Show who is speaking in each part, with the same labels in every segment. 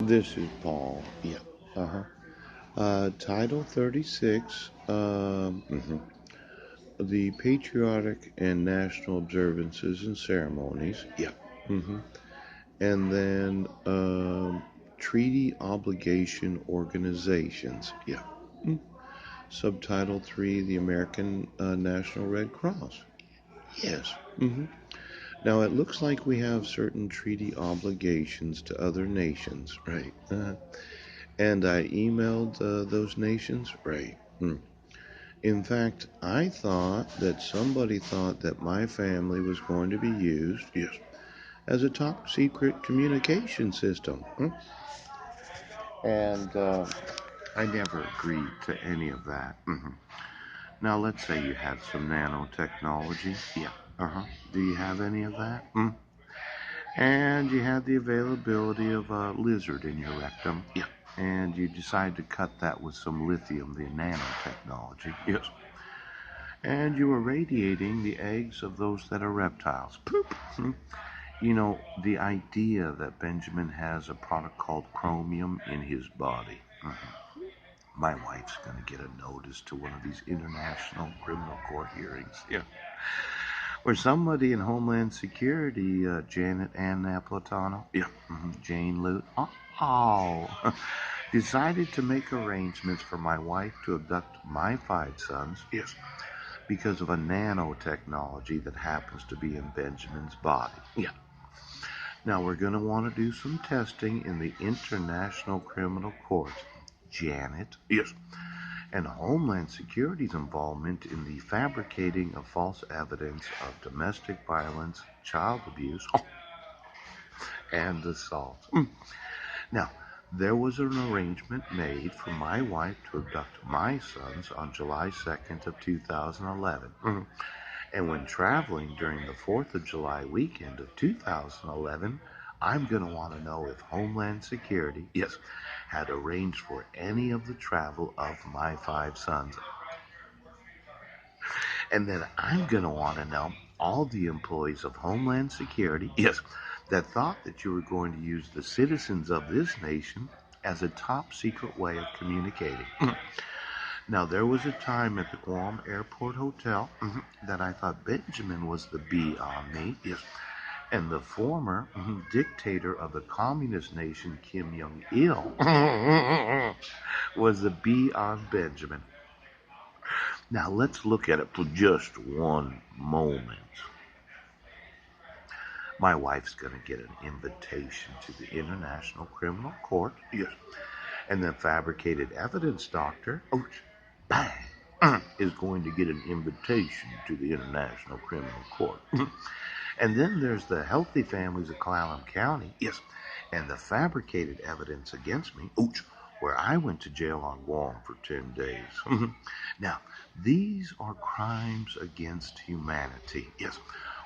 Speaker 1: This is Paul. Yeah. Uh-huh. Title 36, the patriotic and national observances and ceremonies. Yeah. hmm And then treaty obligation organizations. Yeah. Mm. Subtitle 3, the American National Red Cross. Yes. Now it looks like we have certain treaty obligations to other nations, right? And I emailed those nations, right? In fact, I thought that somebody thought that my family was going to be used, yes, as a top secret communication system. And I never agreed to any of that. Now, let's say you had some nanotechnology. Yeah. Do you have any of that? And you had the availability of a lizard in your rectum. Yeah. And you decide to cut that with some lithium, the nanotechnology. Yes. And you are radiating the eggs of those that are reptiles. Poop. You know, the idea that Benjamin has a product called chromium in his body. My wife's going to get a notice to one of these international criminal court hearings. Yeah. Or somebody in Homeland Security, Janet Ann Napolitano. Yeah. Jane Lute. Oh. Decided to make arrangements for my wife to abduct my 5 sons. Yes. Because of a nanotechnology that happens to be in Benjamin's body. Yeah. Now we're going to want to do some testing in the International Criminal Court. Janet. Yes. And Homeland Security's involvement in the fabricating of false evidence of domestic violence, child abuse, and assault. Now, there was an arrangement made for my wife to abduct my sons on July 2nd of 2011. And when traveling during the 4th of July weekend of 2011, I'm going to want to know if Homeland Security, yes, had arranged for any of the travel of my 5 sons. And then I'm going to want to know all the employees of Homeland Security, yes, that thought that you were going to use the citizens of this nation as a top secret way of communicating. Now, there was a time at the Guam Airport Hotel that I thought Benjamin was the bee on me, yes, and the former dictator of the communist nation, Kim Jong-il, was the bee on Benjamin. Now, let's look at it for just one moment. My wife's going to get an invitation to the International Criminal Court, yes, and the fabricated evidence doctor, bang, is going to get an invitation to the International Criminal Court. And then there's the healthy families of Clallam County, yes, and the fabricated evidence against me, where I went to jail on Guam for 10 days. Now, these are crimes against humanity, yes,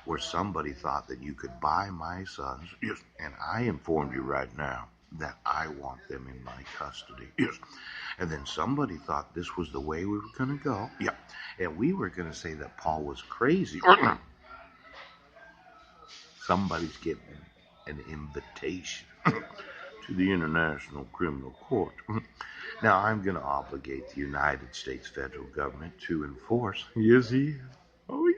Speaker 1: where somebody thought that you could buy my sons, yes, and I informed you right now that I want them in my custody, yes. And then somebody thought this was the way we were going to go, yeah, and we were going to say that Paul was crazy. Somebody's getting an invitation to the International Criminal Court. Now, I'm going to obligate the United States federal government to enforce. Yes, he is. Oh, yeah.